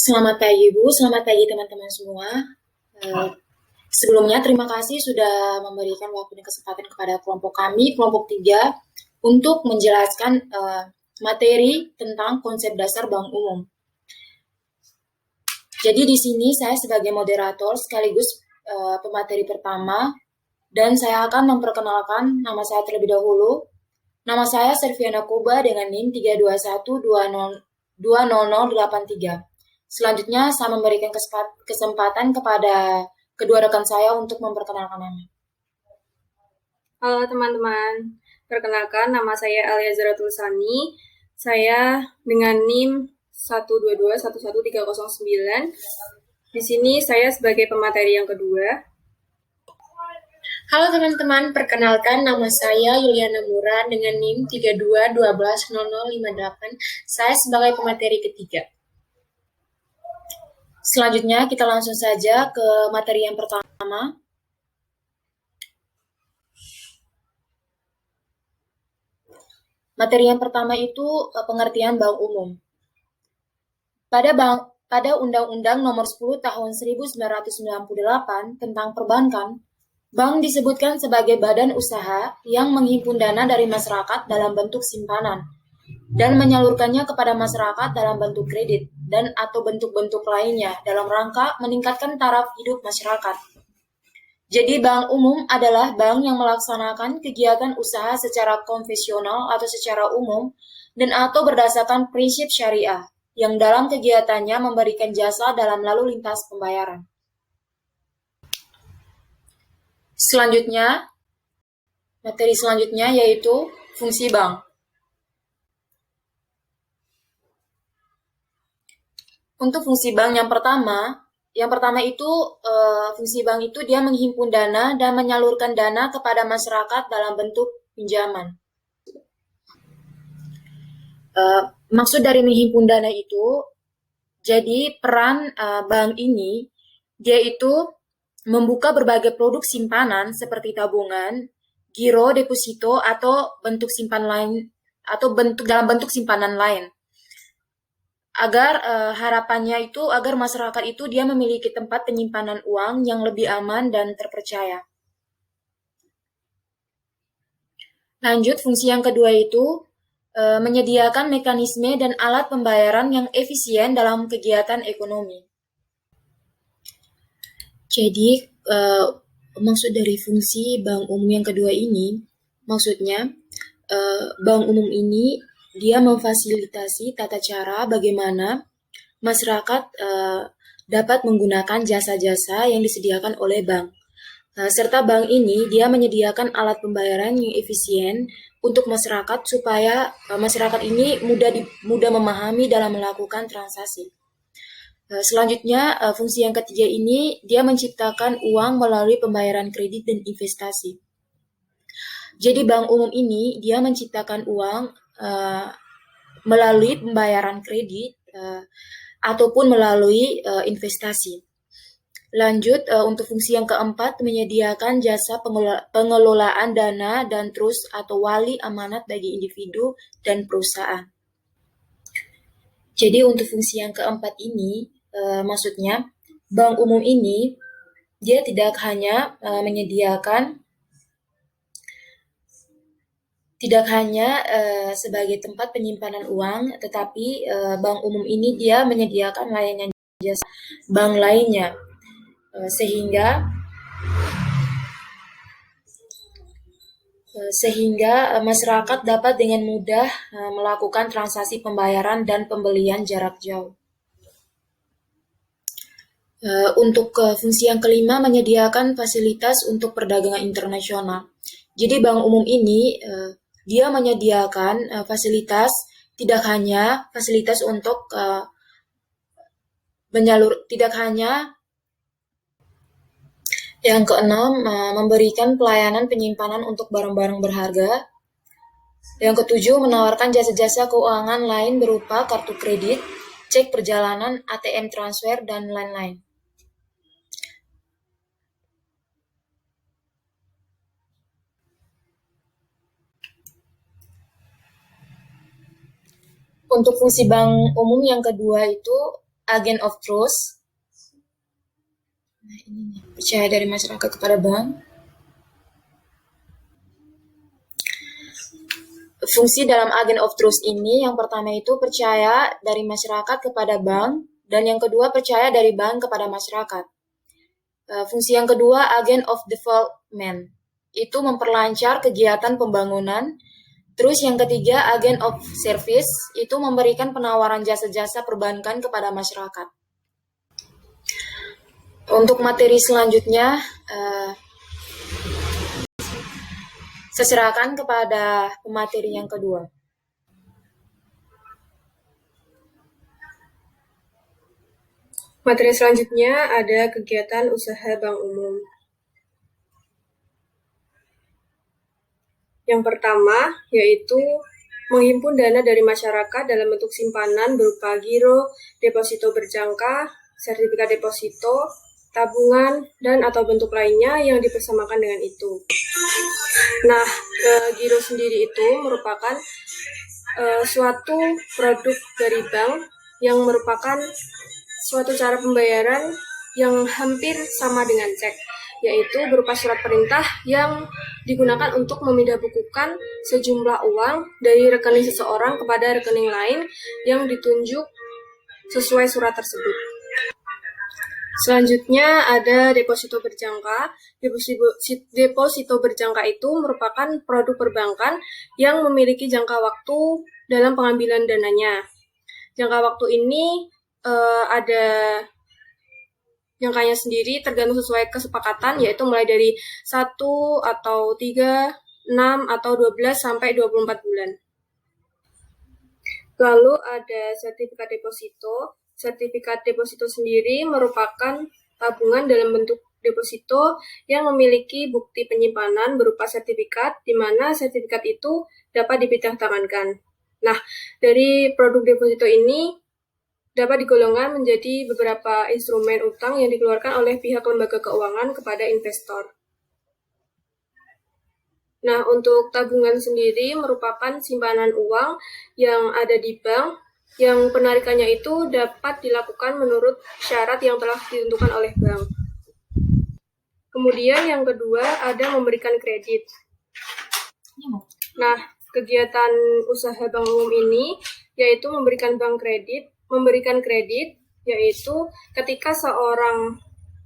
Selamat pagi Bu, selamat pagi teman-teman semua. Eh, Sebelumnya terima kasih sudah memberikan waktu dan kesempatan kepada kelompok kami, kelompok 3, untuk menjelaskan materi tentang konsep dasar bank umum. Jadi di sini saya sebagai moderator sekaligus pemateri pertama, dan saya akan memperkenalkan nama saya terlebih dahulu. Nama saya Serviana Kuba dengan NIM 321200083. Selanjutnya, saya memberikan kesempatan kepada kedua rekan saya untuk memperkenalkan nama. Halo teman-teman, perkenalkan nama saya Alia Zaratulsani. Saya dengan NIM 122111309. Di sini saya sebagai pemateri yang kedua. Halo teman-teman, perkenalkan nama saya Yuliana Mura dengan NIM 32120058. Saya sebagai pemateri ketiga. Selanjutnya kita langsung saja ke materi yang pertama. Materi yang pertama itu pengertian bank umum. Pada Undang-Undang Nomor 10 Tahun 1998 tentang Perbankan, bank disebutkan sebagai badan usaha yang menghimpun dana dari masyarakat dalam bentuk simpanan dan menyalurkannya kepada masyarakat dalam bentuk kredit dan atau bentuk-bentuk lainnya dalam rangka meningkatkan taraf hidup masyarakat. Jadi bank umum adalah bank yang melaksanakan kegiatan usaha secara konvensional atau secara umum dan atau berdasarkan prinsip syariah yang dalam kegiatannya memberikan jasa dalam lalu lintas pembayaran. Selanjutnya, materi selanjutnya yaitu fungsi bank. Untuk fungsi bank yang pertama itu fungsi bank itu dia menghimpun dana dan menyalurkan dana kepada masyarakat dalam bentuk pinjaman. Maksud dari menghimpun dana itu, jadi peran bank ini dia itu membuka berbagai produk simpanan seperti tabungan, giro, deposito atau bentuk simpan lain atau dalam bentuk simpanan lain. Agar harapannya itu agar masyarakat itu dia memiliki tempat penyimpanan uang yang lebih aman dan terpercaya. Lanjut, fungsi yang kedua itu menyediakan mekanisme dan alat pembayaran yang efisien dalam kegiatan ekonomi. Jadi, maksud dari fungsi bank umum yang kedua ini, maksudnya bank umum ini dia memfasilitasi tata cara bagaimana masyarakat dapat menggunakan jasa-jasa yang disediakan oleh bank. Serta bank ini dia menyediakan alat pembayaran yang efisien untuk masyarakat supaya masyarakat ini mudah memahami dalam melakukan transaksi. Selanjutnya, fungsi yang ketiga ini dia menciptakan uang melalui pembayaran kredit dan investasi. Jadi bank umum ini dia menciptakan uang melalui pembayaran kredit ataupun melalui investasi. Lanjut, untuk fungsi yang keempat menyediakan jasa pengelolaan dana dan trust atau wali amanat bagi individu dan perusahaan. Jadi untuk fungsi yang keempat ini, maksudnya bank umum ini dia tidak hanya sebagai tempat penyimpanan uang, tetapi bank umum ini dia menyediakan layanan jasa bank lainnya, sehingga masyarakat dapat dengan mudah melakukan transaksi pembayaran dan pembelian jarak jauh. Untuk fungsi yang kelima menyediakan fasilitas untuk perdagangan internasional. Jadi bank umum ini dia menyediakan fasilitas, tidak hanya fasilitas untuk yang keenam, memberikan pelayanan penyimpanan untuk barang-barang berharga. Yang ketujuh, menawarkan jasa-jasa keuangan lain berupa kartu kredit, cek perjalanan, ATM transfer, dan lain-lain. Untuk fungsi bank umum yang kedua itu agent of trust. Nah, ini nih, percaya dari masyarakat kepada bank. Fungsi dalam agent of trust ini yang pertama itu percaya dari masyarakat kepada bank, dan yang kedua percaya dari bank kepada masyarakat. Fungsi yang kedua agent of development, itu memperlancar kegiatan pembangunan. Terus yang ketiga agent of service, itu memberikan penawaran jasa-jasa perbankan kepada masyarakat. Untuk materi selanjutnya, saya serahkan kepada pemateri yang kedua. Materi selanjutnya ada kegiatan usaha bank umum. Yang pertama yaitu menghimpun dana dari masyarakat dalam bentuk simpanan berupa giro, deposito berjangka, sertifikat deposito, tabungan, dan atau bentuk lainnya yang dipersamakan dengan itu. Nah, giro sendiri itu merupakan suatu produk dari bank yang merupakan suatu cara pembayaran yang hampir sama dengan cek, yaitu berupa surat perintah yang digunakan untuk memindahbukukan sejumlah uang dari rekening seseorang kepada rekening lain yang ditunjuk sesuai surat tersebut. Selanjutnya ada deposito berjangka. Deposito berjangka itu merupakan produk perbankan yang memiliki jangka waktu dalam pengambilan dananya. Jangka waktu ini ada jangkanya sendiri tergantung sesuai kesepakatan, yaitu mulai dari 1 atau 3, 6 atau 12 sampai 24 bulan. Lalu ada sertifikat deposito. Sertifikat deposito sendiri merupakan tabungan dalam bentuk deposito yang memiliki bukti penyimpanan berupa sertifikat, di mana sertifikat itu dapat dipindahtangankan. Nah, dari produk deposito ini dapat digolongkan menjadi beberapa instrumen utang yang dikeluarkan oleh pihak lembaga keuangan kepada investor. Nah, untuk tabungan sendiri merupakan simpanan uang yang ada di bank, yang penarikannya itu dapat dilakukan menurut syarat yang telah ditentukan oleh bank. Kemudian yang kedua ada memberikan kredit. Nah, kegiatan usaha bank umum ini yaitu memberikan kredit yaitu ketika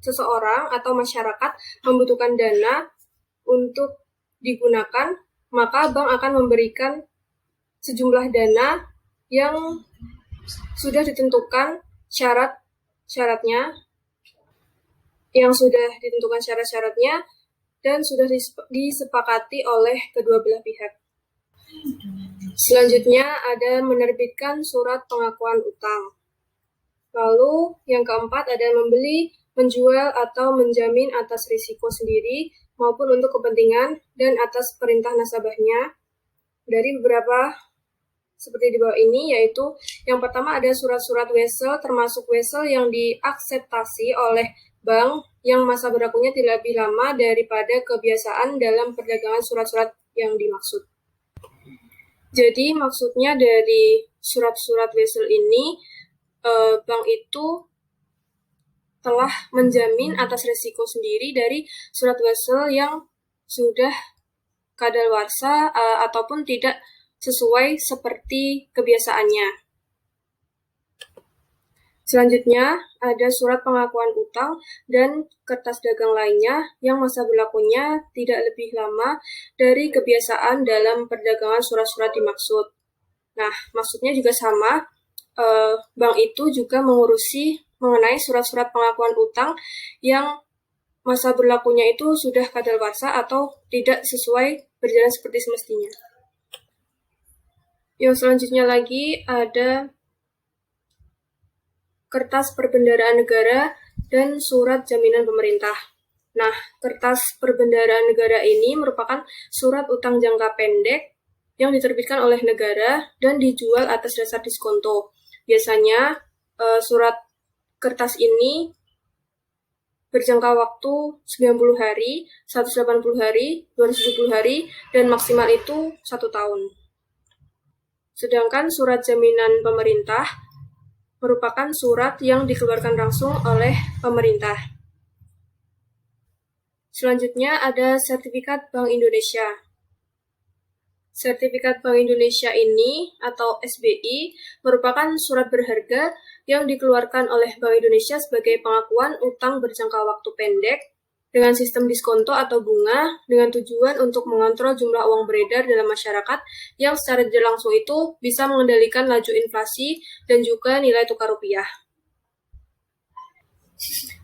seseorang atau masyarakat membutuhkan dana untuk digunakan, maka bank akan memberikan sejumlah dana yang sudah ditentukan syarat-syaratnya dan sudah disepakati oleh kedua belah pihak. Selanjutnya ada menerbitkan surat pengakuan utang. Lalu yang keempat ada membeli, menjual, atau menjamin atas risiko sendiri maupun untuk kepentingan dan atas perintah nasabahnya. Dari beberapa seperti di bawah ini, yaitu yang pertama ada surat-surat wesel, termasuk wesel yang diakseptasi oleh bank yang masa berlakunya tidak lebih lama daripada kebiasaan dalam perdagangan surat-surat yang dimaksud. Jadi maksudnya dari surat-surat wesel ini, bank itu telah menjamin atas risiko sendiri dari surat wesel yang sudah kadaluarsa ataupun tidak sesuai seperti kebiasaannya. Selanjutnya ada surat pengakuan utang dan kertas dagang lainnya yang masa berlakunya tidak lebih lama dari kebiasaan dalam perdagangan surat-surat dimaksud. Nah, maksudnya juga sama, bank itu juga mengurusi mengenai surat-surat pengakuan utang yang masa berlakunya itu sudah kadaluarsa atau tidak sesuai berjalan seperti semestinya. Yang selanjutnya lagi ada kertas perbendaharaan negara dan surat jaminan pemerintah. Nah, kertas perbendaharaan negara ini merupakan surat utang jangka pendek yang diterbitkan oleh negara dan dijual atas dasar diskonto. Biasanya surat kertas ini berjangka waktu 90 hari, 180 hari, 270 hari, dan maksimal itu 1 tahun. Sedangkan surat jaminan pemerintah merupakan surat yang dikeluarkan langsung oleh pemerintah. Selanjutnya ada Sertifikat Bank Indonesia. Sertifikat Bank Indonesia ini atau SBI merupakan surat berharga yang dikeluarkan oleh Bank Indonesia sebagai pengakuan utang berjangka waktu pendek dengan sistem diskonto atau bunga dengan tujuan untuk mengontrol jumlah uang beredar dalam masyarakat yang secara tidak langsung itu bisa mengendalikan laju inflasi dan juga nilai tukar rupiah.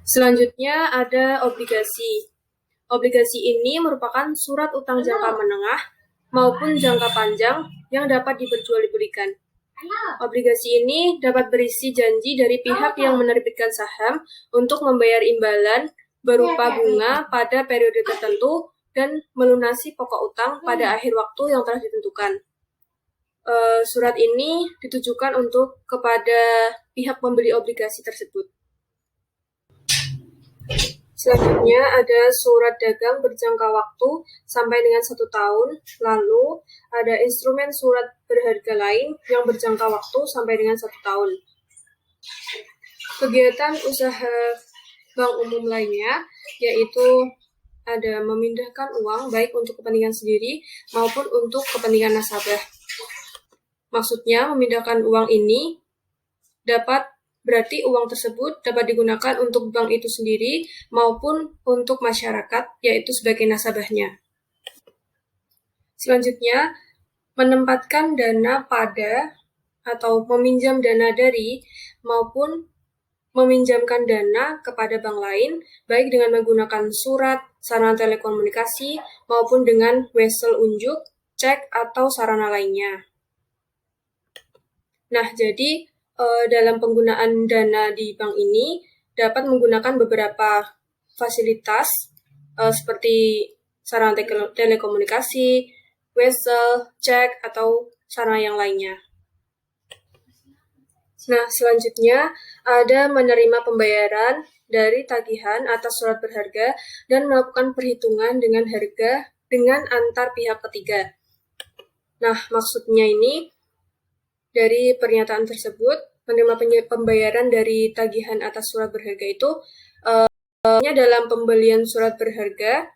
Selanjutnya ada obligasi. Obligasi ini merupakan surat utang jangka menengah maupun jangka panjang yang dapat diperjualbelikan. Obligasi ini dapat berisi janji dari pihak yang menerbitkan saham untuk membayar imbalan berupa bunga pada periode tertentu dan melunasi pokok utang pada akhir waktu yang telah ditentukan. Surat ini ditujukan untuk kepada pihak pembeli obligasi tersebut. Selanjutnya ada surat dagang berjangka waktu sampai dengan 1 tahun. Lalu ada instrumen surat berharga lain yang berjangka waktu sampai dengan 1 tahun. Kegiatan usaha bank umum lainnya yaitu ada memindahkan uang baik untuk kepentingan sendiri maupun untuk kepentingan nasabah. Maksudnya memindahkan uang ini berarti uang tersebut dapat digunakan untuk bank itu sendiri maupun untuk masyarakat, yaitu sebagai nasabahnya. Selanjutnya, menempatkan dana pada atau meminjam dana dari maupun meminjamkan dana kepada bank lain, baik dengan menggunakan surat, sarana telekomunikasi, maupun dengan wesel unjuk, cek, atau sarana lainnya. Nah, jadi dalam penggunaan dana di bank ini dapat menggunakan beberapa fasilitas seperti sarana telekomunikasi, wesel, cek, atau sarana yang lainnya. Nah, selanjutnya ada menerima pembayaran dari tagihan atas surat berharga dan melakukan perhitungan dengan harga dengan antar pihak ketiga. Nah, maksudnya ini dari pernyataan tersebut, menerima pembayaran dari tagihan atas surat berharga itu dalam pembelian surat berharga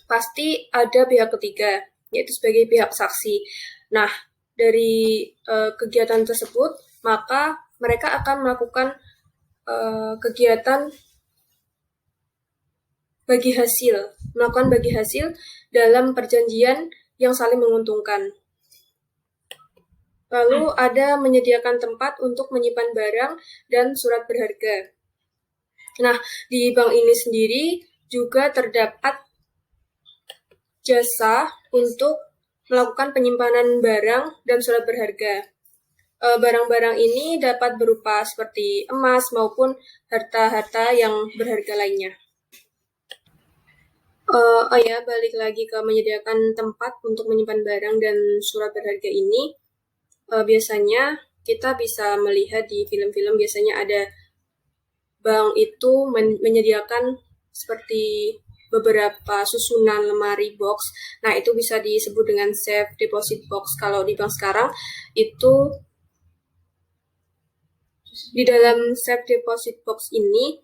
pasti ada pihak ketiga, yaitu sebagai pihak saksi. Nah, dari kegiatan tersebut, maka mereka akan melakukan kegiatan melakukan bagi hasil dalam perjanjian yang saling menguntungkan. Lalu ada menyediakan tempat untuk menyimpan barang dan surat berharga. Nah, di bank ini sendiri juga terdapat jasa untuk melakukan penyimpanan barang dan surat berharga. Barang-barang ini dapat berupa seperti emas maupun harta-harta yang berharga lainnya. Balik lagi ke menyediakan tempat untuk menyimpan barang dan surat berharga ini. Biasanya kita bisa melihat di film-film biasanya ada bank itu menyediakan seperti beberapa susunan lemari box. Nah, itu bisa disebut dengan safe deposit box. Kalau di bank sekarang itu di dalam safe deposit box ini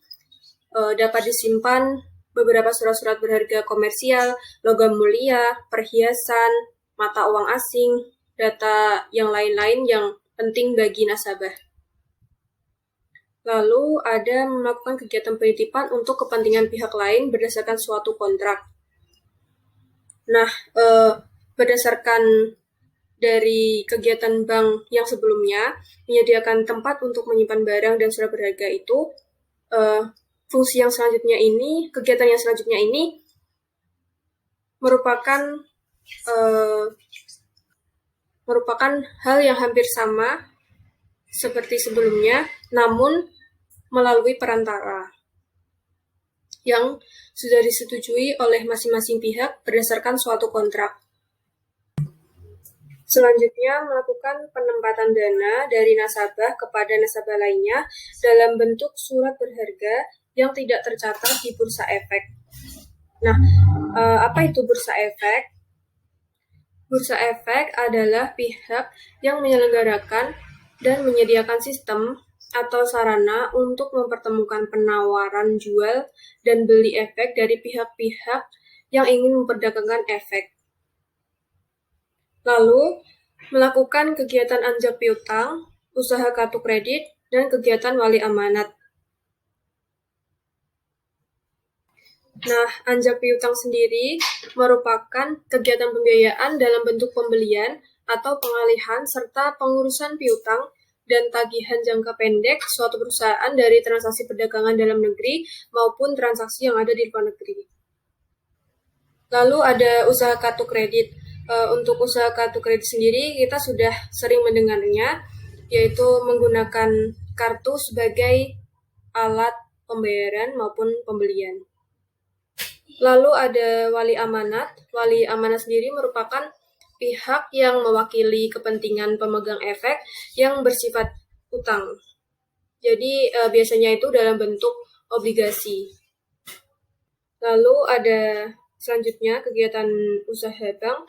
dapat disimpan beberapa surat-surat berharga komersial, logam mulia, perhiasan, mata uang asing, data yang lain-lain yang penting bagi nasabah. Lalu ada melakukan kegiatan penitipan untuk kepentingan pihak lain berdasarkan suatu kontrak. Nah, berdasarkan dari kegiatan bank yang sebelumnya, menyediakan tempat untuk menyimpan barang dan surat berharga itu, fungsi yang selanjutnya ini, kegiatan yang selanjutnya ini merupakan hal yang hampir sama seperti sebelumnya, namun melalui perantara yang sudah disetujui oleh masing-masing pihak berdasarkan suatu kontrak. Selanjutnya, melakukan penempatan dana dari nasabah kepada nasabah lainnya dalam bentuk surat berharga yang tidak tercatat di bursa efek. Nah, apa itu bursa efek? Bursa efek adalah pihak yang menyelenggarakan dan menyediakan sistem atau sarana untuk mempertemukan penawaran jual dan beli efek dari pihak-pihak yang ingin memperdagangkan efek. Lalu, melakukan kegiatan anjak piutang, usaha kartu kredit, dan kegiatan wali amanat. Nah, anjak piutang sendiri merupakan kegiatan pembiayaan dalam bentuk pembelian atau pengalihan serta pengurusan piutang dan tagihan jangka pendek suatu perusahaan dari transaksi perdagangan dalam negeri maupun transaksi yang ada di luar negeri. Lalu ada usaha kartu kredit. Untuk usaha kartu kredit sendiri kita sudah sering mendengarnya, yaitu menggunakan kartu sebagai alat pembayaran maupun pembelian. Lalu ada wali amanat. Wali amanat sendiri merupakan pihak yang mewakili kepentingan pemegang efek yang bersifat utang. Jadi biasanya itu dalam bentuk obligasi. Lalu ada selanjutnya kegiatan usaha bank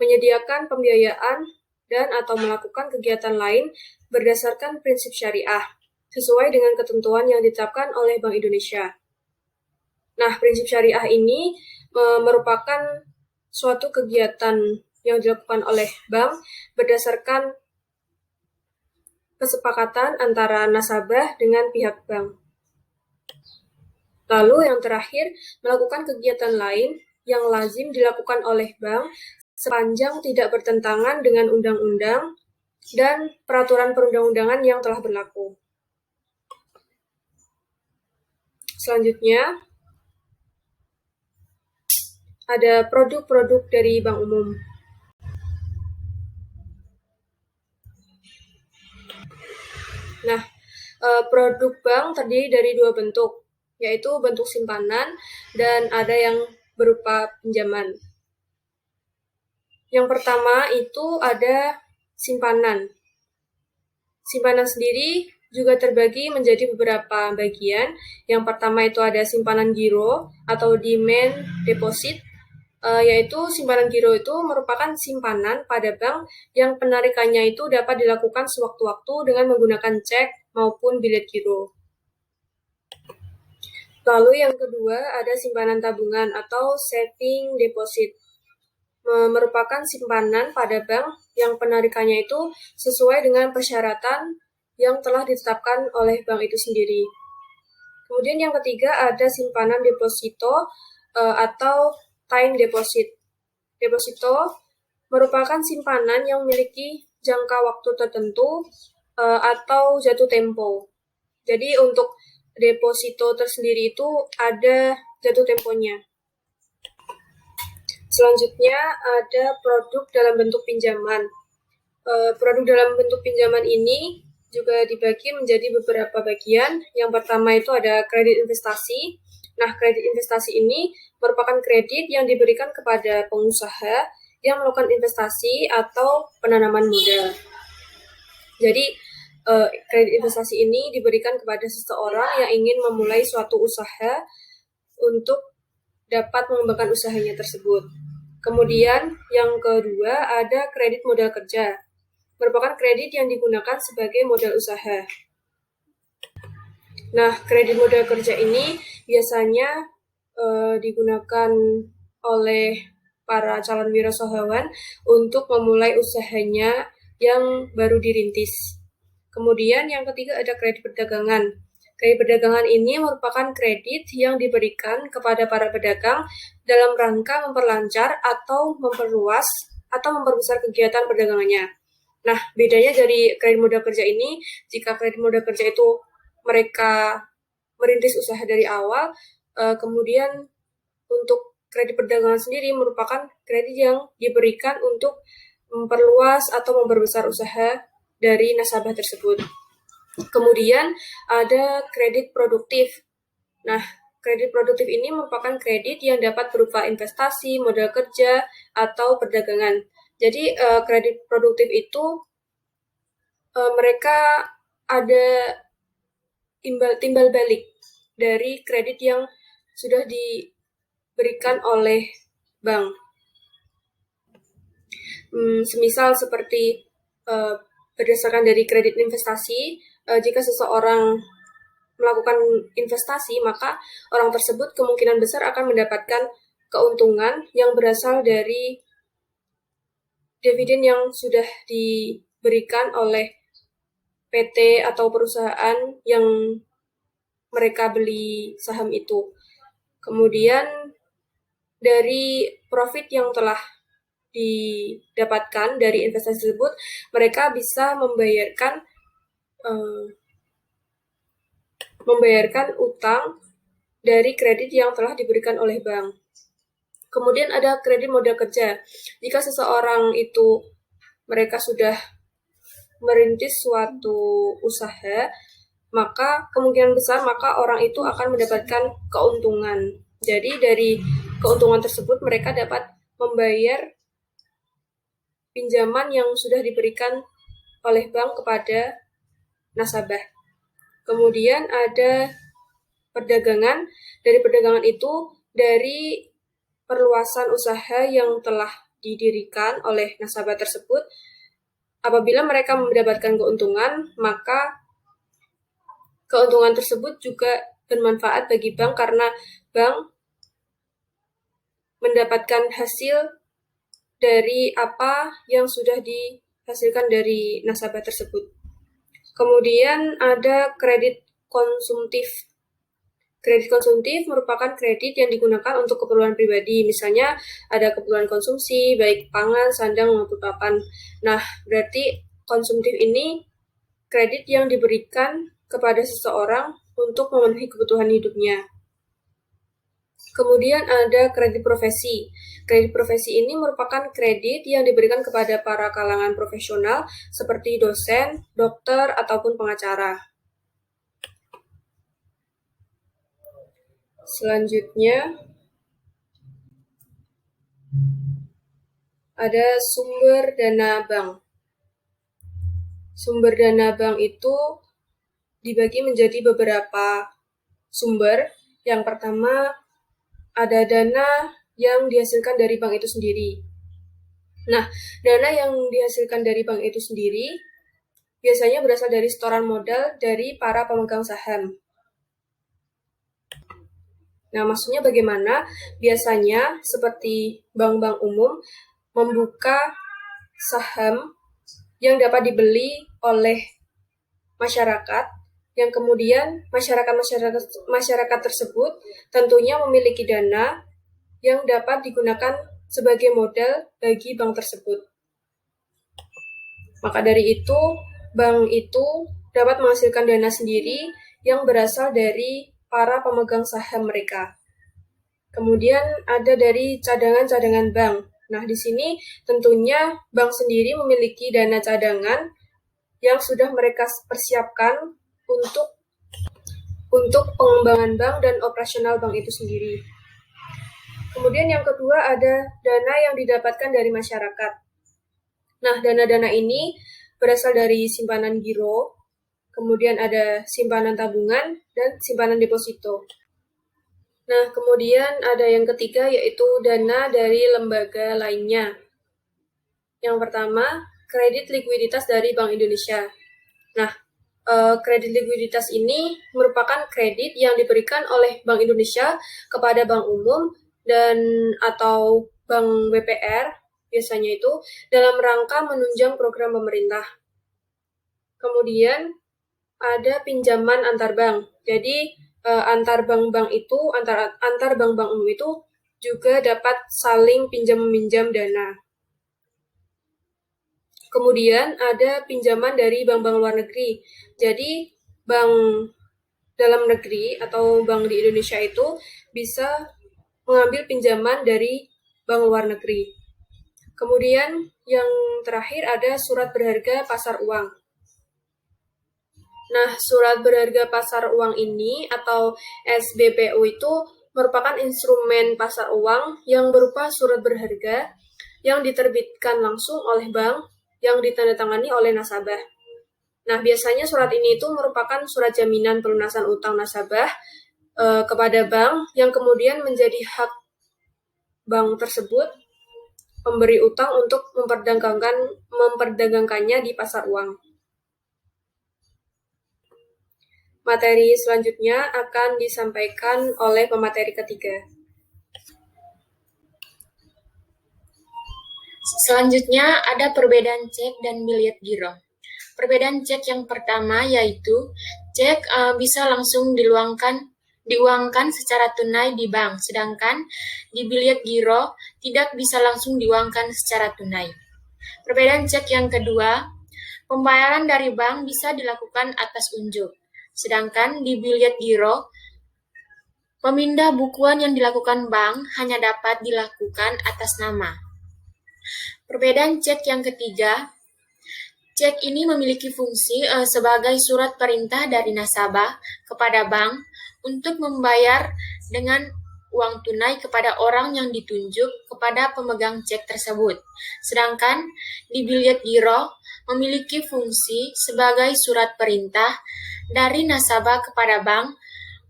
menyediakan pembiayaan dan atau melakukan kegiatan lain berdasarkan prinsip syariah sesuai dengan ketentuan yang ditetapkan oleh Bank Indonesia. Nah, prinsip syariah ini merupakan suatu kegiatan yang dilakukan oleh bank berdasarkan kesepakatan antara nasabah dengan pihak bank. Lalu yang terakhir, melakukan kegiatan lain yang lazim dilakukan oleh bank sepanjang tidak bertentangan dengan undang-undang dan peraturan perundang-undangan yang telah berlaku. Selanjutnya, ada produk-produk dari bank umum. Nah, produk bank terdiri dari dua bentuk, yaitu bentuk simpanan dan ada yang berupa pinjaman. Yang pertama itu ada simpanan. Simpanan sendiri juga terbagi menjadi beberapa bagian. Yang pertama itu ada simpanan giro atau demand deposit, yaitu simpanan giro itu merupakan simpanan pada bank yang penarikannya itu dapat dilakukan sewaktu-waktu dengan menggunakan cek maupun bilet giro. Lalu yang kedua ada simpanan tabungan atau saving deposit, merupakan simpanan pada bank yang penarikannya itu sesuai dengan persyaratan yang telah ditetapkan oleh bank itu sendiri. Kemudian yang ketiga ada simpanan deposito atau time deposit. Deposito merupakan simpanan yang memiliki jangka waktu tertentu atau jatuh tempo. Jadi untuk deposito tersendiri itu ada jatuh temponya. Selanjutnya ada produk dalam bentuk pinjaman. Produk dalam bentuk pinjaman ini juga dibagi menjadi beberapa bagian. Yang pertama itu ada kredit investasi. Nah, kredit investasi ini merupakan kredit yang diberikan kepada pengusaha yang melakukan investasi atau penanaman modal. Jadi, kredit investasi ini diberikan kepada seseorang yang ingin memulai suatu usaha untuk dapat mengembangkan usahanya tersebut. Kemudian yang kedua ada kredit modal kerja, merupakan kredit yang digunakan sebagai modal usaha. Nah, kredit modal kerja ini biasanya digunakan oleh para calon wirausahawan untuk memulai usahanya yang baru dirintis. Kemudian yang ketiga ada kredit perdagangan. Kredit perdagangan ini merupakan kredit yang diberikan kepada para pedagang dalam rangka memperlancar atau memperluas atau memperbesar kegiatan perdagangannya. Nah, bedanya dari kredit modal kerja ini, jika kredit modal kerja itu mereka merintis usaha dari awal, kemudian untuk kredit perdagangan sendiri merupakan kredit yang diberikan untuk memperluas atau memperbesar usaha dari nasabah tersebut. Kemudian ada kredit produktif. Nah, kredit produktif ini merupakan kredit yang dapat berupa investasi, modal kerja, atau perdagangan. Jadi, kredit produktif itu mereka ada timbal balik dari kredit yang sudah diberikan oleh bank. Semisal seperti berdasarkan dari kredit investasi, jika seseorang melakukan investasi, maka orang tersebut kemungkinan besar akan mendapatkan keuntungan yang berasal dari dividen yang sudah diberikan oleh PT atau perusahaan yang mereka beli saham itu. Kemudian dari profit yang telah didapatkan dari investasi tersebut, mereka bisa membayarkan utang dari kredit yang telah diberikan oleh bank. Kemudian ada kredit modal kerja. Jika seseorang itu mereka sudah merintis suatu usaha, maka kemungkinan besar maka orang itu akan mendapatkan keuntungan. Jadi dari keuntungan tersebut mereka dapat membayar pinjaman yang sudah diberikan oleh bank kepada nasabah. Kemudian ada perdagangan. Dari perdagangan itu dari perluasan usaha yang telah didirikan oleh nasabah tersebut, apabila mereka mendapatkan keuntungan, maka keuntungan tersebut juga bermanfaat bagi bank karena bank mendapatkan hasil dari apa yang sudah dihasilkan dari nasabah tersebut. Kemudian ada kredit konsumtif. Kredit konsumtif merupakan kredit yang digunakan untuk keperluan pribadi. Misalnya ada keperluan konsumsi, baik pangan, sandang, maupun papan. Nah, berarti konsumtif ini kredit yang diberikan kepada seseorang untuk memenuhi kebutuhan hidupnya. Kemudian ada kredit profesi. Kredit profesi ini merupakan kredit yang diberikan kepada para kalangan profesional seperti dosen, dokter, ataupun pengacara. Selanjutnya, ada sumber dana bank. Sumber dana bank itu dibagi menjadi beberapa sumber. Yang pertama, ada dana yang dihasilkan dari bank itu sendiri. Nah, dana yang dihasilkan dari bank itu sendiri biasanya berasal dari setoran modal dari para pemegang saham. Nah, maksudnya bagaimana? Biasanya seperti bank-bank umum membuka saham yang dapat dibeli oleh masyarakat, yang kemudian masyarakat tersebut tentunya memiliki dana yang dapat digunakan sebagai modal bagi bank tersebut. Maka dari itu, bank itu dapat menghasilkan dana sendiri yang berasal dari para pemegang saham mereka. Kemudian ada dari cadangan-cadangan bank. Nah, di sini tentunya bank sendiri memiliki dana cadangan yang sudah mereka persiapkan untuk pengembangan bank dan operasional bank itu sendiri. Kemudian yang kedua ada dana yang didapatkan dari masyarakat. Nah, dana-dana ini berasal dari simpanan giro, kemudian ada simpanan tabungan, dan simpanan deposito. Nah, kemudian ada yang ketiga yaitu dana dari lembaga lainnya. Yang pertama, kredit likuiditas dari Bank Indonesia. Nah, kredit likuiditas ini merupakan kredit yang diberikan oleh Bank Indonesia kepada bank umum dan atau bank BPR biasanya itu dalam rangka menunjang program pemerintah. Kemudian ada pinjaman antar bank. Jadi antar bank-bank itu, antar bank-bank umum itu juga dapat saling pinjam-meminjam dana. Kemudian ada pinjaman dari bank-bank luar negeri. Jadi bank dalam negeri atau bank di Indonesia itu bisa mengambil pinjaman dari bank luar negeri. Kemudian yang terakhir ada surat berharga pasar uang. Nah, surat berharga pasar uang ini atau SBPU itu merupakan instrumen pasar uang yang berupa surat berharga yang diterbitkan langsung oleh bank yang ditandatangani oleh nasabah. Nah, biasanya surat ini itu merupakan surat jaminan pelunasan utang nasabah kepada bank yang kemudian menjadi hak bank tersebut pemberi utang untuk memperdagangkannya di pasar uang. Materi selanjutnya akan disampaikan oleh pemateri ketiga. Selanjutnya ada perbedaan cek dan biliet giro. Perbedaan cek yang pertama yaitu cek bisa langsung diuangkan secara tunai di bank, sedangkan di biliet giro tidak bisa langsung diuangkan secara tunai. Perbedaan cek yang kedua, pembayaran dari bank bisa dilakukan atas unjuk, sedangkan di biliet giro pemindah bukuan yang dilakukan bank hanya dapat dilakukan atas nama. Perbedaan cek yang ketiga, cek ini memiliki fungsi sebagai surat perintah dari nasabah kepada bank untuk membayar dengan uang tunai kepada orang yang ditunjuk kepada pemegang cek tersebut. Sedangkan di biliet giro memiliki fungsi sebagai surat perintah dari nasabah kepada bank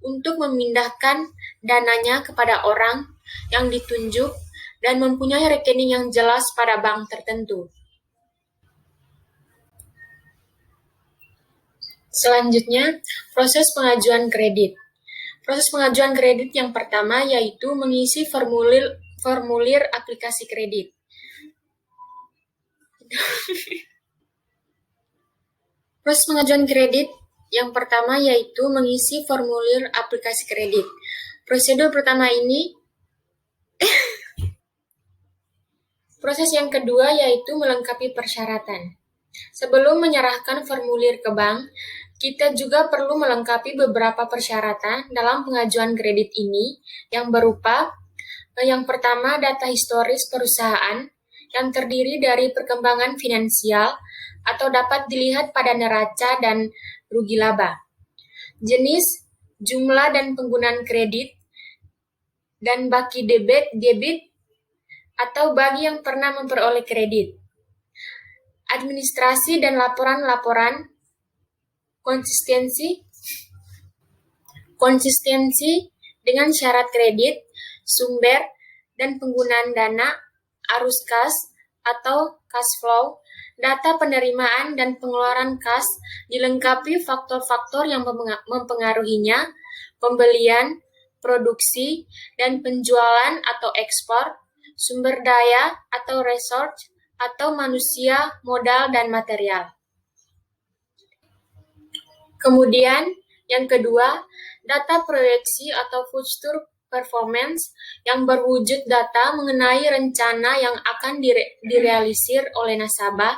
untuk memindahkan dananya kepada orang yang ditunjuk dan mempunyai rekening yang jelas pada bank tertentu. Selanjutnya, proses pengajuan kredit. Proses pengajuan kredit yang pertama yaitu mengisi formulir aplikasi kredit. Proses pengajuan kredit yang pertama yaitu mengisi formulir aplikasi kredit. Prosedur pertama ini Proses yang kedua yaitu melengkapi persyaratan. Sebelum menyerahkan formulir ke bank, kita juga perlu melengkapi beberapa persyaratan dalam pengajuan kredit ini yang berupa yang pertama data historis perusahaan yang terdiri dari perkembangan finansial atau dapat dilihat pada neraca dan rugi laba. Jenis, jumlah dan penggunaan kredit, dan baki debit atau bagi yang pernah memperoleh kredit. Administrasi dan laporan-laporan, konsistensi dengan syarat kredit, sumber, dan penggunaan dana, arus kas atau cash flow, data penerimaan dan pengeluaran kas dilengkapi faktor-faktor yang mempengaruhinya, pembelian, produksi, dan penjualan atau ekspor, sumber daya atau resource, atau manusia, modal, dan material. Kemudian, yang kedua, data proyeksi atau future performance yang berwujud data mengenai rencana yang akan direalisir oleh nasabah,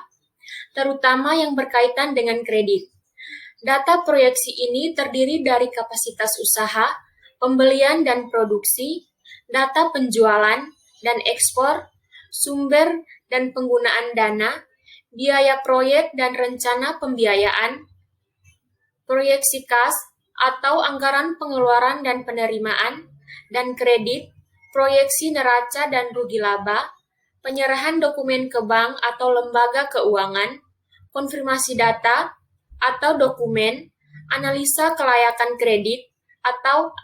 terutama yang berkaitan dengan kredit. Data proyeksi ini terdiri dari kapasitas usaha, pembelian dan produksi, data penjualan dan ekspor, sumber dan penggunaan dana, biaya proyek dan rencana pembiayaan, proyeksi kas atau anggaran pengeluaran dan penerimaan, dan kredit, proyeksi neraca dan rugi laba, penyerahan dokumen ke bank atau lembaga keuangan, konfirmasi data atau dokumen, analisa kelayakan kredit, atau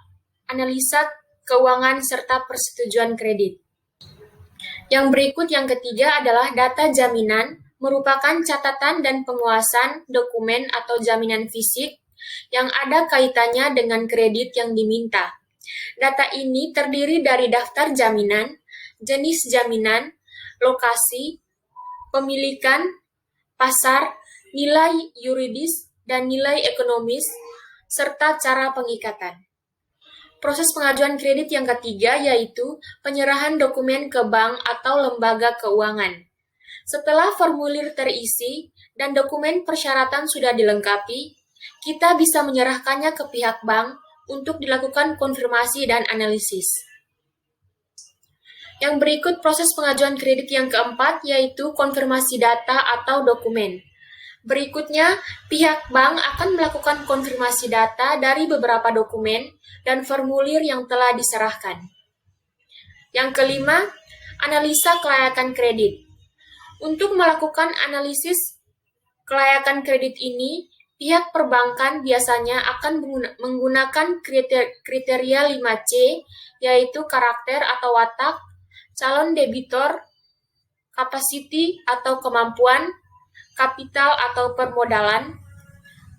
analisa keuangan serta persetujuan kredit. Yang berikut yang ketiga adalah data jaminan, merupakan catatan dan penguasaan dokumen atau jaminan fisik yang ada kaitannya dengan kredit yang diminta. Data ini terdiri dari daftar jaminan, jenis jaminan, lokasi, pemilikan, pasar, nilai yuridis, dan nilai ekonomis, serta cara pengikatan. Proses pengajuan kredit yang ketiga yaitu penyerahan dokumen ke bank atau lembaga keuangan. Setelah formulir terisi dan dokumen persyaratan sudah dilengkapi, kita bisa menyerahkannya ke pihak bank untuk dilakukan konfirmasi dan analisis. Yang berikut proses pengajuan kredit yang keempat yaitu konfirmasi data atau dokumen. Berikutnya, pihak bank akan melakukan konfirmasi data dari beberapa dokumen dan formulir yang telah diserahkan. Yang kelima, analisa kelayakan kredit. Untuk melakukan analisis kelayakan kredit ini, pihak perbankan biasanya akan menggunakan kriteria 5C, yaitu karakter atau watak, calon debitor, capacity atau kemampuan, kapital atau permodalan,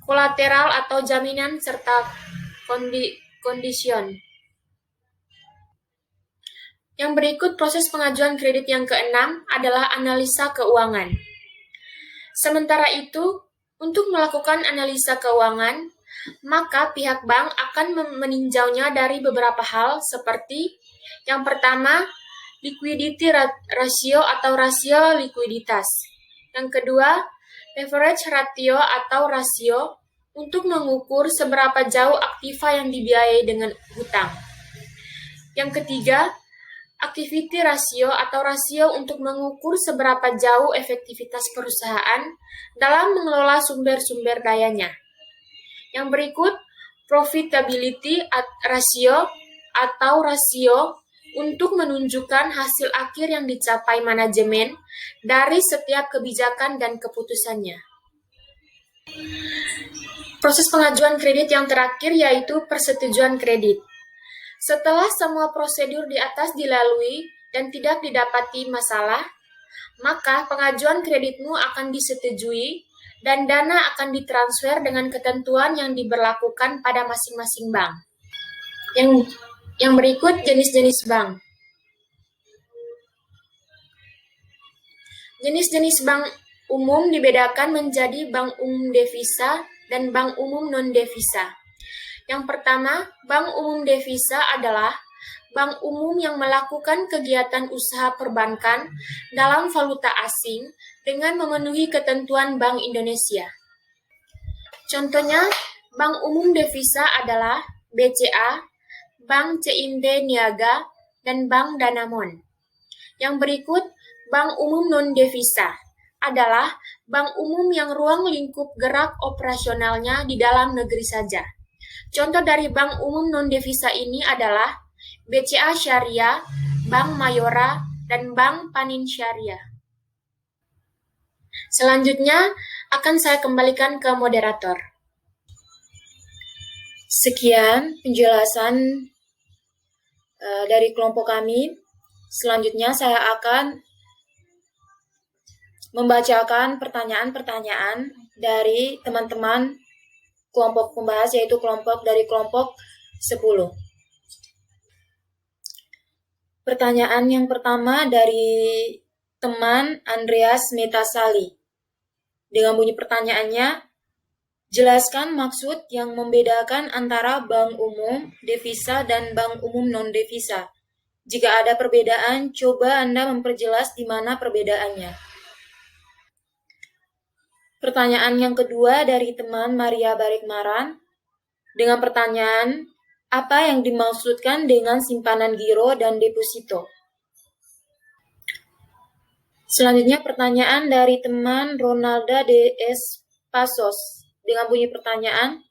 kolateral atau jaminan, serta condition. Yang berikut proses pengajuan kredit yang keenam adalah analisa keuangan. Sementara itu, untuk melakukan analisa keuangan, maka pihak bank akan meninjaunya dari beberapa hal seperti yang pertama, liquidity ratio atau rasio likuiditas. Yang kedua, leverage ratio atau rasio untuk mengukur seberapa jauh aktiva yang dibiayai dengan hutang. Yang ketiga, activity ratio atau rasio untuk mengukur seberapa jauh efektivitas perusahaan dalam mengelola sumber-sumber dayanya. Yang berikut, profitability ratio atau rasio untuk menunjukkan hasil akhir yang dicapai manajemen dari setiap kebijakan dan keputusannya. Proses pengajuan kredit yang terakhir yaitu persetujuan kredit. Setelah semua prosedur di atas dilalui dan tidak didapati masalah, maka pengajuan kreditmu akan disetujui dan dana akan ditransfer dengan ketentuan yang diberlakukan pada masing-masing bank. Yang berikut jenis-jenis bank. Jenis-jenis bank umum dibedakan menjadi bank umum devisa dan bank umum non-devisa. Yang pertama, bank umum devisa adalah bank umum yang melakukan kegiatan usaha perbankan dalam valuta asing dengan memenuhi ketentuan Bank Indonesia. Contohnya, bank umum devisa adalah BCA, Bank Cimb Niaga, dan Bank Danamon. Yang berikut, bank umum non-devisa adalah bank umum yang ruang lingkup gerak operasionalnya di dalam negeri saja. Contoh dari bank umum non-devisa ini adalah BCA Syariah, Bank Mayora, dan Bank Panin Syariah. Selanjutnya akan saya kembalikan ke moderator. Sekian penjelasan dari kelompok kami. Selanjutnya saya akan membacakan pertanyaan-pertanyaan dari teman-teman kelompok pembahas, yaitu kelompok 10. Pertanyaan yang pertama dari teman Andreas Metasali. Dengan bunyi pertanyaannya, jelaskan maksud yang membedakan antara bank umum devisa dan bank umum non-devisa. Jika ada perbedaan, coba Anda memperjelas di mana perbedaannya. Pertanyaan yang kedua dari teman Maria Barikmaran dengan pertanyaan, apa yang dimaksudkan dengan simpanan giro dan deposito? Selanjutnya pertanyaan dari teman Ronalda DS Pasos dengan bunyi pertanyaan,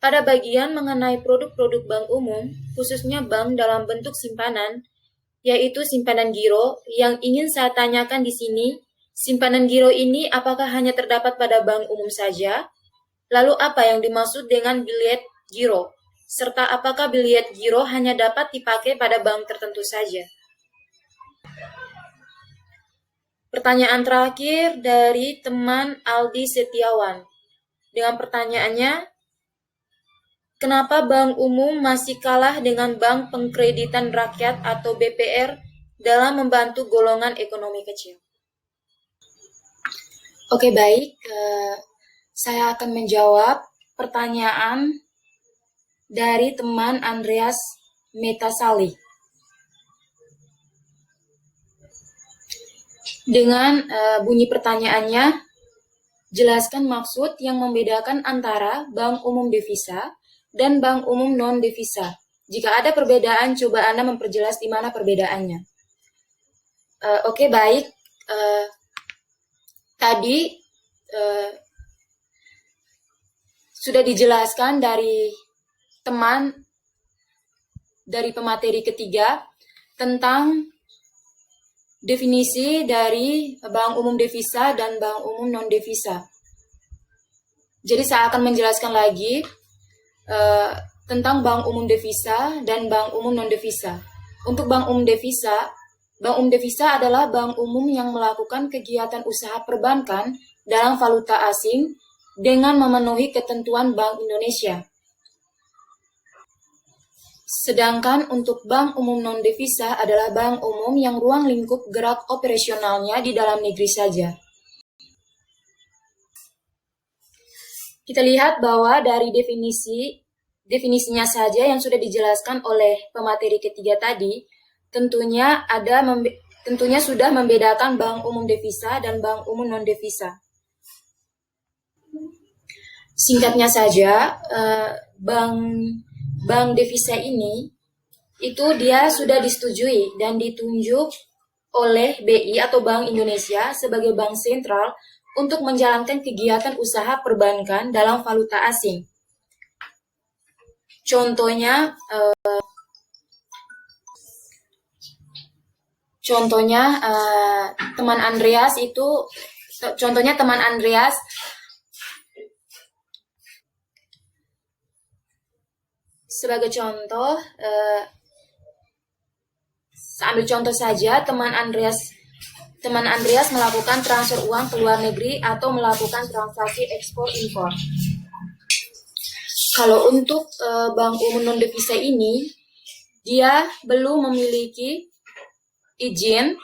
pada bagian mengenai produk-produk bank umum, khususnya bank dalam bentuk simpanan, yaitu simpanan giro, yang ingin saya tanyakan di sini, simpanan giro ini apakah hanya terdapat pada bank umum saja? Lalu apa yang dimaksud dengan bilet giro? Serta apakah bilet giro hanya dapat dipakai pada bank tertentu saja? Pertanyaan terakhir dari teman Aldi Setiawan. Dengan pertanyaannya, kenapa bank umum masih kalah dengan Bank Pengkreditan Rakyat atau BPR dalam membantu golongan ekonomi kecil? Oke, baik. Saya akan menjawab pertanyaan dari teman Andreas Metasali. Dengan bunyi pertanyaannya, jelaskan maksud yang membedakan antara bank umum devisa dan bank umum non-devisa. Jika ada perbedaan, coba Anda memperjelas di mana perbedaannya. Oke, baik. Tadi sudah dijelaskan dari teman dari pemateri ketiga tentang definisi dari bank umum devisa dan bank umum non-devisa. Jadi saya akan menjelaskan lagi tentang bank umum devisa dan bank umum non-devisa. Untuk bank umum devisa adalah bank umum yang melakukan kegiatan usaha perbankan dalam valuta asing dengan memenuhi ketentuan Bank Indonesia. Sedangkan untuk bank umum non-devisa adalah bank umum yang ruang lingkup gerak operasionalnya di dalam negeri saja. Kita lihat bahwa dari definisinya saja yang sudah dijelaskan oleh pemateri ketiga tadi, tentunya sudah membedakan bank umum devisa dan bank umum non-devisa. Singkatnya saja, bank devisa ini itu dia sudah disetujui dan ditunjuk oleh BI atau Bank Indonesia sebagai bank sentral untuk menjalankan kegiatan usaha perbankan dalam valuta asing. Contohnya teman Andreas sebagai contoh, ambil contoh saja teman Andreas melakukan transfer uang ke luar negeri atau melakukan transaksi ekspor impor. Kalau untuk bank umum non devisa ini, dia belum memiliki izin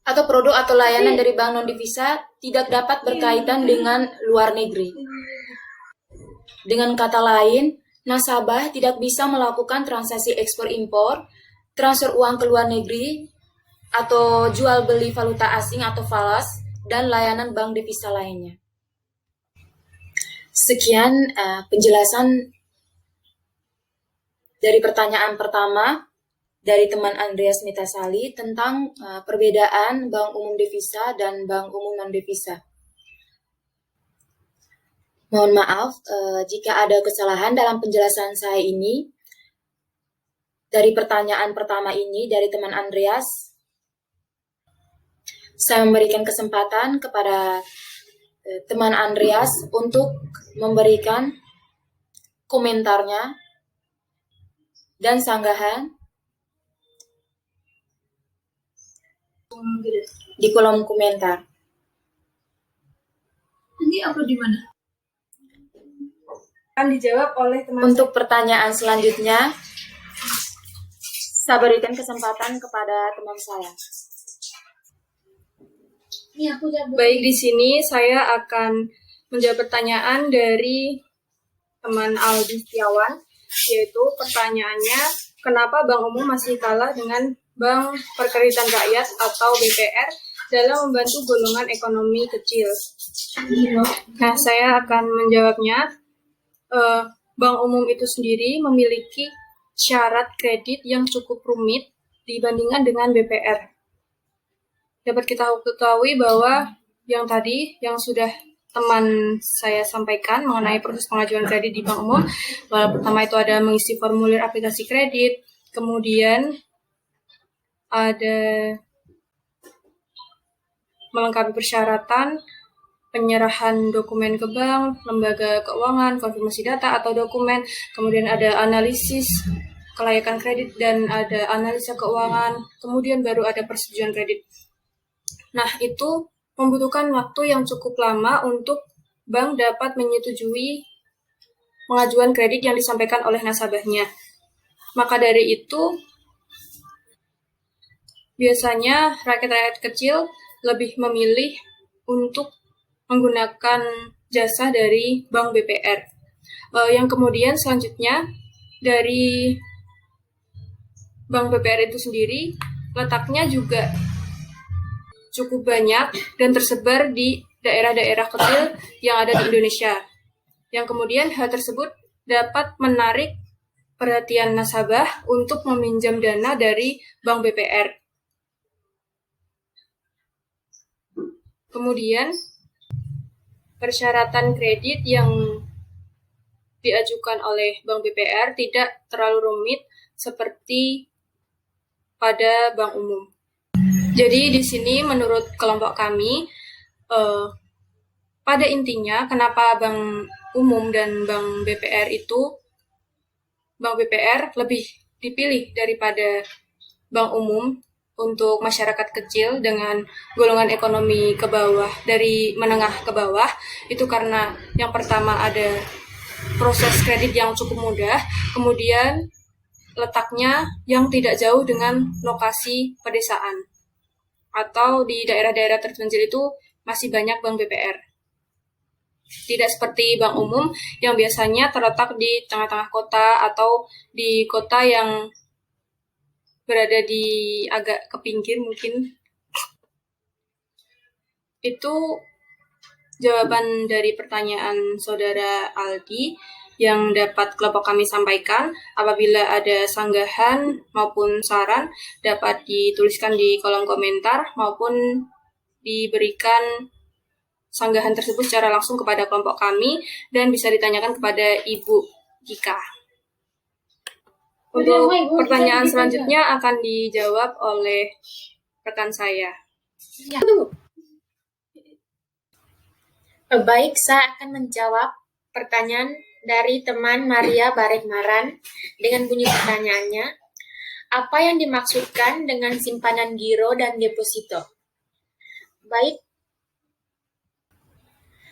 atau produk atau layanan dari bank non devisa tidak dapat berkaitan dengan luar negeri. Dengan kata lain, nasabah tidak bisa melakukan transaksi ekspor impor, transfer uang ke luar negeri, atau jual beli valuta asing atau falas, dan layanan bank devisa lainnya. Sekian penjelasan dari pertanyaan pertama dari teman Andreas Mitasali tentang perbedaan bank umum devisa dan bank umum non-devisa. Mohon maaf jika ada kesalahan dalam penjelasan saya ini. Dari pertanyaan pertama ini dari teman Andreas, saya memberikan kesempatan kepada teman Andreas untuk memberikan komentarnya dan sanggahan di kolom komentar. Ini apa di mana? Akan dijawab oleh teman. Untuk pertanyaan selanjutnya, saya berikan kesempatan kepada teman saya. Baik, di sini saya akan menjawab pertanyaan dari teman Aldi Setiawan, yaitu pertanyaannya, kenapa Bank Umum masih kalah dengan Bank Perkreditan Rakyat atau BPR dalam membantu golongan ekonomi kecil? Nah, saya akan menjawabnya. Bank Umum itu sendiri memiliki syarat kredit yang cukup rumit dibandingkan dengan BPR. Dapat kita ketahui bahwa yang sudah teman saya sampaikan mengenai proses pengajuan kredit di Bank Umum, bahwa pertama itu ada mengisi formulir aplikasi kredit, kemudian ada melengkapi persyaratan, penyerahan dokumen ke bank, lembaga keuangan, konfirmasi data atau dokumen, kemudian ada analisis kelayakan kredit dan ada analisa keuangan, kemudian baru ada persetujuan kredit. Nah, itu membutuhkan waktu yang cukup lama untuk bank dapat menyetujui pengajuan kredit yang disampaikan oleh nasabahnya. Maka dari itu, biasanya rakyat-rakyat kecil lebih memilih untuk menggunakan jasa dari Bank BPR. Yang kemudian selanjutnya dari Bank BPR itu sendiri letaknya juga cukup banyak dan tersebar di daerah-daerah kecil yang ada di Indonesia. Yang kemudian hal tersebut dapat menarik perhatian nasabah untuk meminjam dana dari Bank BPR. Kemudian persyaratan kredit yang diajukan oleh Bank BPR tidak terlalu rumit seperti pada Bank Umum. Jadi di sini menurut kelompok kami, pada intinya kenapa Bank Umum dan Bank BPR Bank BPR lebih dipilih daripada Bank Umum untuk masyarakat kecil dengan golongan ekonomi ke bawah, dari menengah ke bawah, itu karena yang pertama ada proses kredit yang cukup mudah, kemudian letaknya yang tidak jauh dengan lokasi pedesaan, atau di daerah-daerah terpencil itu masih banyak bank BPR. Tidak seperti bank umum yang biasanya terletak di tengah-tengah kota atau di kota yang berada di agak ke pinggir mungkin. Itu jawaban dari pertanyaan saudara Aldi yang dapat kelompok kami sampaikan. Apabila ada sanggahan maupun saran, dapat dituliskan di kolom komentar maupun diberikan sanggahan tersebut secara langsung kepada kelompok kami dan bisa ditanyakan kepada Ibu Gika. Untuk pertanyaan selanjutnya akan dijawab oleh rekan saya. Baik, saya akan menjawab pertanyaan dari teman Maria Barekmaran dengan bunyi pertanyaannya. Apa yang dimaksudkan dengan simpanan giro dan deposito? Baik,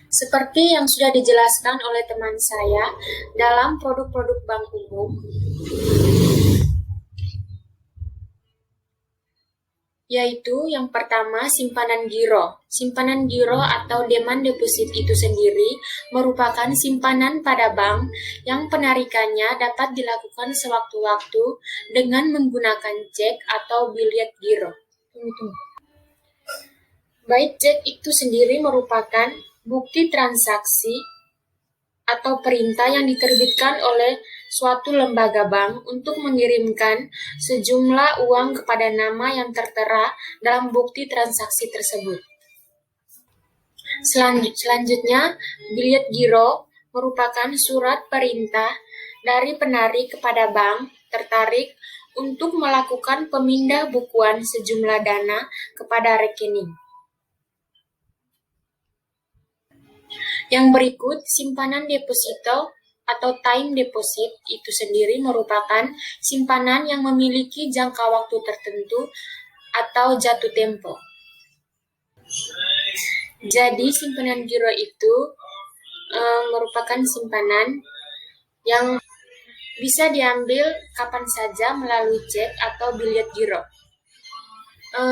seperti yang sudah dijelaskan oleh teman saya, dalam produk-produk bank umum, yaitu yang pertama simpanan giro. Simpanan giro atau demand deposit itu sendiri merupakan simpanan pada bank yang penarikannya dapat dilakukan sewaktu-waktu dengan menggunakan cek atau biliet giro. Baik, cek itu sendiri merupakan bukti transaksi atau perintah yang diterbitkan oleh suatu lembaga bank untuk mengirimkan sejumlah uang kepada nama yang tertera dalam bukti transaksi tersebut. Selanjutnya, biliet giro merupakan surat perintah dari penarik kepada bank tertarik untuk melakukan pemindah bukuan sejumlah dana kepada rekening. Yang berikut, simpanan deposito atau time deposit itu sendiri merupakan simpanan yang memiliki jangka waktu tertentu atau jatuh tempo. Jadi, simpanan giro itu merupakan simpanan yang bisa diambil kapan saja melalui cek atau biliet giro.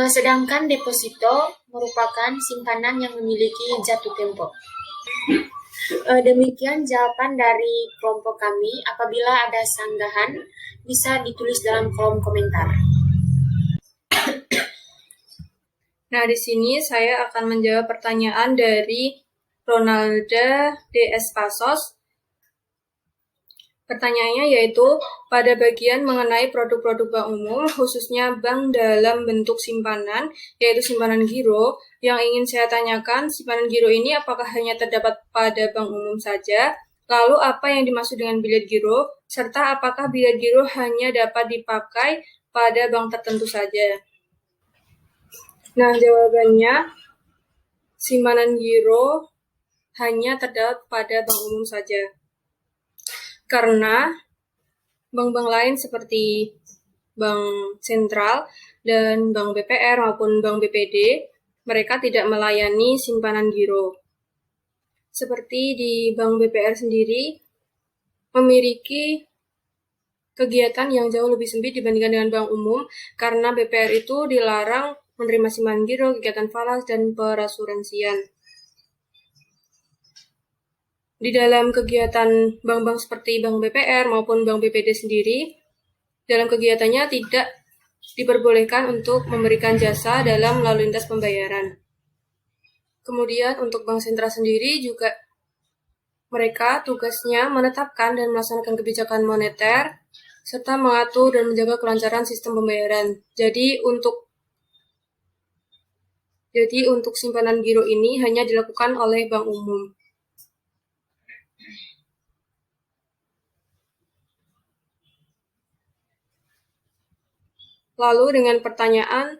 Sedangkan deposito merupakan simpanan yang memiliki jatuh tempo. Demikian jawaban dari kelompok kami. Apabila ada sanggahan, bisa ditulis dalam kolom komentar. Nah, di sini saya akan menjawab pertanyaan dari Ronalda DS Pasos. Pertanyaannya yaitu, pada bagian mengenai produk-produk bank umum, khususnya bank dalam bentuk simpanan, yaitu simpanan giro, yang ingin saya tanyakan, simpanan giro ini apakah hanya terdapat pada bank umum saja? Lalu apa yang dimaksud dengan biliet giro? Serta apakah biliet giro hanya dapat dipakai pada bank tertentu saja? Nah, jawabannya, simpanan giro hanya terdapat pada bank umum saja. Karena bank-bank lain seperti Bank Sentral dan Bank BPR maupun Bank BPD, mereka tidak melayani simpanan giro. Seperti di Bank BPR sendiri, memiliki kegiatan yang jauh lebih sempit dibandingkan dengan bank umum, karena BPR itu dilarang menerima simpanan giro, kegiatan falas, dan perasuransian. Di dalam kegiatan bank-bank seperti Bank BPR maupun Bank BPD sendiri, dalam kegiatannya tidak diperbolehkan untuk memberikan jasa dalam lalu lintas pembayaran. Kemudian untuk Bank Sentral sendiri juga mereka tugasnya menetapkan dan melaksanakan kebijakan moneter serta mengatur dan menjaga kelancaran sistem pembayaran. Jadi untuk simpanan giro ini hanya dilakukan oleh bank umum. Lalu dengan pertanyaan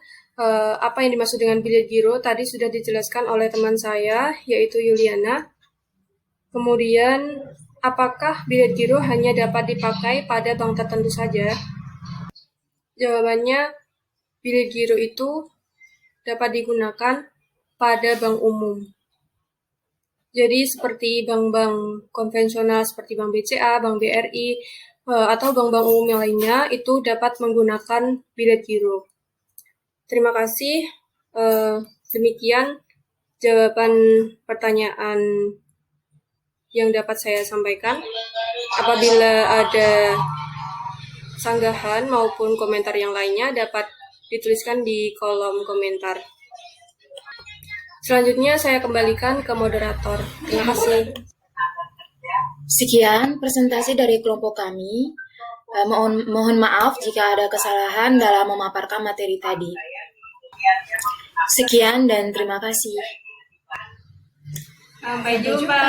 apa yang dimaksud dengan biliet giro tadi sudah dijelaskan oleh teman saya, yaitu Yuliana. Kemudian, apakah biliet giro hanya dapat dipakai pada bank tertentu saja? Jawabannya, bilet giro itu dapat digunakan pada bank umum. Jadi seperti bank-bank konvensional seperti Bank BCA, Bank BRI, atau bank-bank umum yang lainnya itu dapat menggunakan bilet giro. Terima kasih. Demikian jawaban pertanyaan yang dapat saya sampaikan. Apabila ada sanggahan maupun komentar yang lainnya dapat dituliskan di kolom komentar. Selanjutnya saya kembalikan ke moderator. Terima kasih. Sekian presentasi dari kelompok kami. Mohon maaf jika ada kesalahan dalam memaparkan materi tadi. Sekian dan terima kasih. Sampai jumpa.